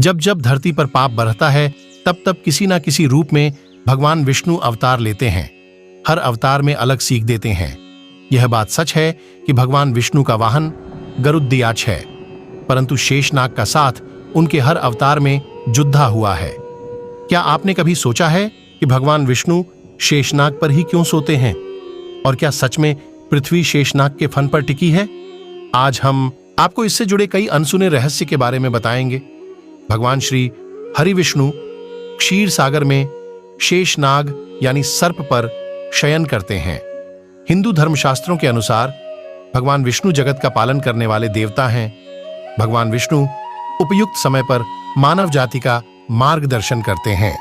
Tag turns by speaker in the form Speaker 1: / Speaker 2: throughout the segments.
Speaker 1: जब जब धरती पर पाप बढ़ता है तब तब किसी न किसी रूप में भगवान विष्णु अवतार लेते हैं। हर अवतार में अलग सीख देते हैं। यह बात सच है कि भगवान विष्णु का वाहन गरुड़ध्वज है, परंतु शेषनाग का साथ उनके हर अवतार में जुड़ा हुआ है। क्या आपने कभी सोचा है कि भगवान विष्णु शेषनाग पर ही क्यों सोते हैं? और क्या सच में पृथ्वी शेषनाग के फन पर टिकी है? आज हम आपको इससे जुड़े कई अनसुने रहस्य के बारे में बताएंगे। भगवान श्री हरि विष्णु क्षीर सागर में शेषनाग यानी सर्प पर शयन करते हैं। हिंदू धर्मशास्त्रों के अनुसार भगवान विष्णु जगत का पालन करने वाले देवता हैं। भगवान विष्णु उपयुक्त समय पर मानव जाति का मार्गदर्शन करते हैं।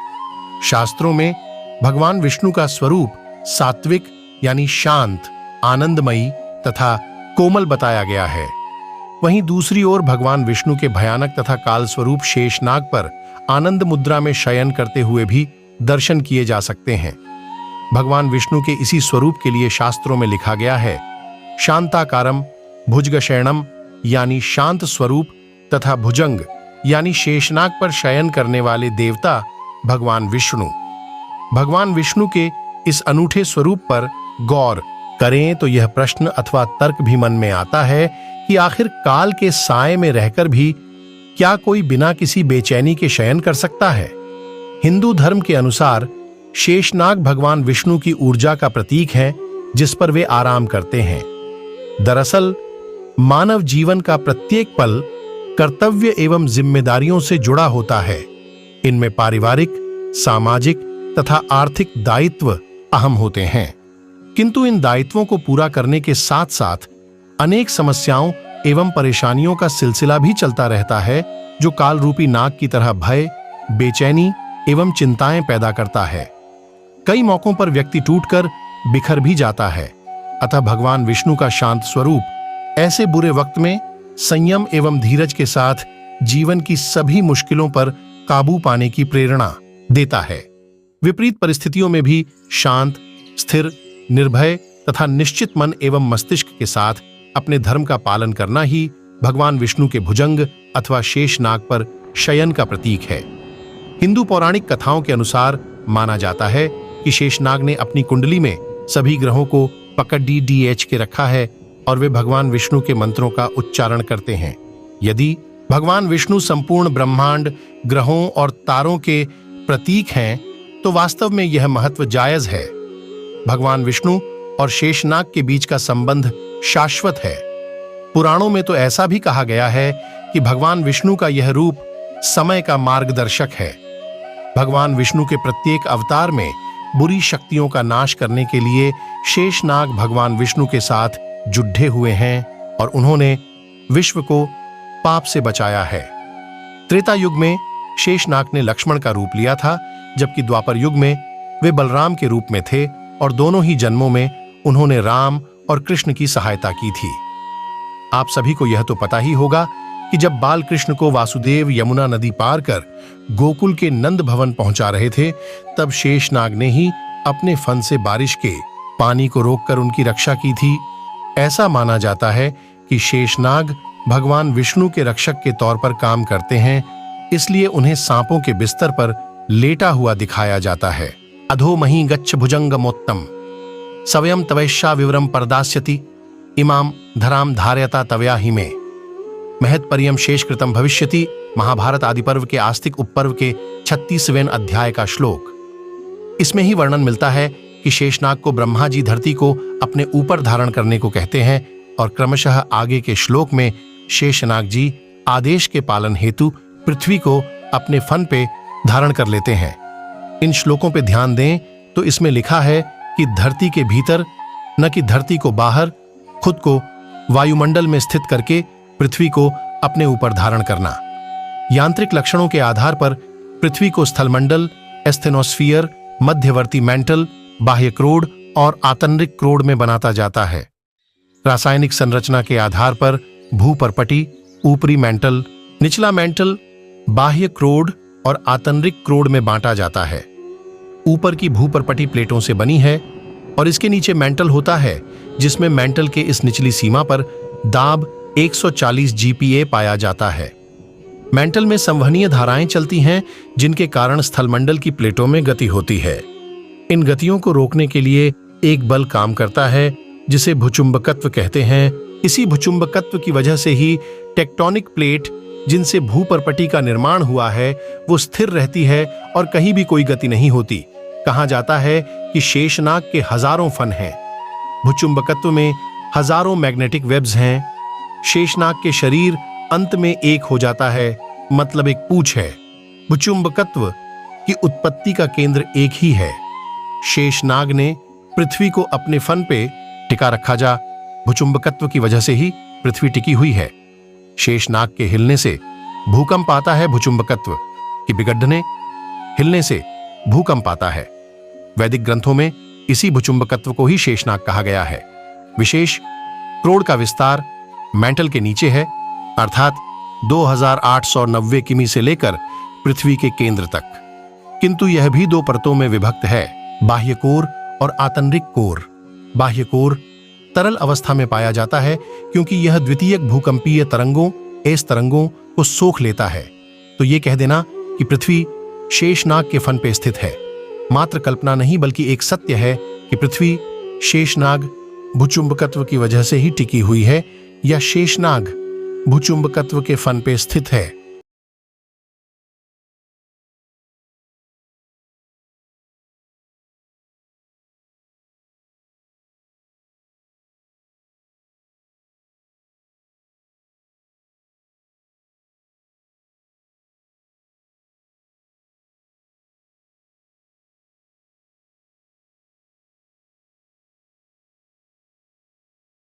Speaker 1: शास्त्रों में भगवान विष्णु का स्वरूप सात्विक यानी शांत, आनंदमयी तथा कोमल बताया गया है। वहीं दूसरी ओर भगवान विष्णु के भयानक तथा काल स्वरूप शेषनाग पर आनंद मुद्रा में शयन करते हुए भी दर्शन किए जा सकते हैं। भगवान विष्णु के इसी स्वरूप के लिए शास्त्रों में लिखा गया है, शांताकारम भुजगशयनम यानी शांत स्वरूप तथा भुजंग यानी शेषनाग पर शयन करने वाले देवता भगवान विष्णु। भगवान विष्णु के इस अनूठे स्वरूप पर गौर करें तो यह प्रश्न अथवा तर्क भी मन में आता है कि आखिर काल के साए में रहकर भी क्या कोई बिना किसी बेचैनी के शयन कर सकता है? हिंदू धर्म के अनुसार शेषनाग भगवान विष्णु की ऊर्जा का प्रतीक है जिस पर वे आराम करते हैं। दरअसल मानव जीवन का प्रत्येक पल कर्तव्य एवं जिम्मेदारियों से जुड़ा होता है। इनमें पारिवारिक, सामाजिक तथा आर्थिक दायित्व अहम होते हैं, किंतु इन दायित्वों को पूरा करने के साथ साथ अनेक समस्याओं एवं परेशानियों का सिलसिला भी चलता रहता है, जो काल रूपी नाग की तरह भय, बेचैनी एवं चिंताएं पैदा करता है। कई मौकों पर व्यक्ति टूटकर बिखर भी जाता है। अतः भगवान विष्णु का शांत स्वरूप ऐसे बुरे वक्त में संयम एवं धीरज के साथ जीवन की सभी मुश्किलों पर काबू पाने की प्रेरणा देता है। विपरीत परिस्थितियों में भी शांत, स्थिर, निर्भय तथा निश्चित मन एवं मस्तिष्क के साथ अपने धर्म का पालन करना ही भगवान विष्णु के भुजंग अथवा शेषनाग पर शयन का प्रतीक है। हिंदू पौराणिक कथाओं के अनुसार माना जाता है कि शेषनाग ने अपनी कुंडली में सभी ग्रहों को पकड़ DH के रखा है और वे भगवान विष्णु के मंत्रों का उच्चारण करते हैं। यदि भगवान विष्णु संपूर्ण ब्रह्मांड, ग्रहों और तारों के प्रतीक हैं, तो वास्तव में यह महत्व जायज है। भगवान विष्णु और शेषनाग के बीच का संबंध शाश्वत है। पुराणों में तो ऐसा भी कहा गया है कि भगवान विष्णु का यह रूप समय का मार्गदर्शक है। भगवान विष्णु के प्रत्येक अवतार में बुरी शक्तियों का नाश करने के लिए शेषनाग भगवान विष्णु के साथ जुड़े हुए हैं और उन्होंने विश्व को पाप से बचाया है। त्रेता युग में शेषनाग ने लक्ष्मण का रूप लिया था, जबकि द्वापर युग में वे बलराम के रूप में थे और दोनों ही जन्मों में उन्होंने राम और कृष्ण की सहायता की थी। आप सभी को यह तो पता ही होगा कि जब बाल कृष्ण को वासुदेव यमुना नदी पार कर गोकुल के नंद भवन पहुंचा रहे थे, तब शेषनाग ने ही अपने फन से बारिश के पानी को रोककर उनकी रक्षा की थी। ऐसा माना जाता है कि शेषनाग भगवान विष्णु के रक्षक के तौर पर काम करते हैं, इसलिए उन्हें सांपों के बिस्तर पर लेटा हुआ दिखाया जाता है। अधोमहि गच्छ भुजंगमोत्तम सवयं तवैश्या विवरम परदास्यति इमाम धराम धार्यता तवया ही में महत परियम शेषकृतम भविष्यति। महाभारत आदि पर्व के आस्तिक उपपर्व के 36वें अध्याय का श्लोक। इसमें ही वर्णन मिलता है कि शेषनाग को ब्रह्मा जी धरती को अपने ऊपर धारण करने को कहते हैं और क्रमशः आगे के श्लोक में शेषनाग जी आदेश के पालन हेतु पृथ्वी को अपने फन पे धारण कर लेते हैं। इन श्लोकों पे ध्यान दें तो इसमें लिखा है कि धरती के भीतर न कि धरती को बाहर, खुद को वायुमंडल में स्थित करके पृथ्वी को अपने ऊपर धारण करना। यांत्रिक लक्षणों के आधार पर पृथ्वी को स्थलमंडल, एस्थेनोस्फीयर, मध्यवर्ती मेंटल, बाह्य क्रोड और आतंरिक क्रोड में बनाता जाता है। रासायनिक संरचना के आधार पर भूपर्पटी, ऊपरी मेंटल, निचला मेंटल, बाह्य क्रोड और आतंरिक क्रोड में बांटा जाता है। ऊपर की भूपर्पटी प्लेटों से बनी है और इसके नीचे मेंटल होता है, जिसमें मेंटल के इस निचली सीमा पर दाब 140 GPa पाया जाता है। मेंटल में संवहनीय धाराएं चलती हैं जिनके कारण स्थलमंडल की प्लेटों में गति होती है। इन गतियों को रोकने के लिए एक बल काम करता है जिसे भूचुंबकत्व कहते हैं। इसी भूचुंबकत्व की वजह से ही टेक्टोनिक प्लेट जिनसे भूपर्पटी का निर्माण हुआ है वो स्थिर रहती है और कहीं भी कोई गति नहीं होती। कहा जाता है कि शेषनाग के हजारों फन हैं। भूचुंबकत्व में हजारों मैग्नेटिक वेब्स हैं। शेषनाग के शरीर अंत में एक हो जाता है, मतलब एक पूंछ है। भूचुंबकत्व की उत्पत्ति का केंद्र एक ही है। शेषनाग ने पृथ्वी को अपने फन पे टिका रखा। भूचुंबकत्व की वजह से ही पृथ्वी टिकी हुई है। शेषनाग के हिलने से भूकंप आता है। भूचुंबकत्व की बिगड़ने हिलने से भूकंप आता है। वैदिक ग्रंथों में इसी भूचुंबकत्व को ही शेषनाग कहा गया है। विशेष क्रोड का विस्तार मेंटल के नीचे है, अर्थात 2890 किमी से लेकर पृथ्वी के केंद्र तक। किंतु यह भी दो परतों में विभक्त है, बाह्य कोर और आंतरिक कोर। बाह्य कोर तरल अवस्था में पाया जाता है क्योंकि यह द्वितीयक भूकंपीय तरंगों एस तरंगों को सोख लेता है। तो ये कह देना कि पृथ्वी शेषनाग के फन पे स्थित है मात्र कल्पना नहीं बल्कि एक सत्य है कि पृथ्वी शेषनाग भूचुंबकत्व की वजह से ही टिकी हुई है या शेषनाग भूचुंबकत्व के फन पे स्थित है।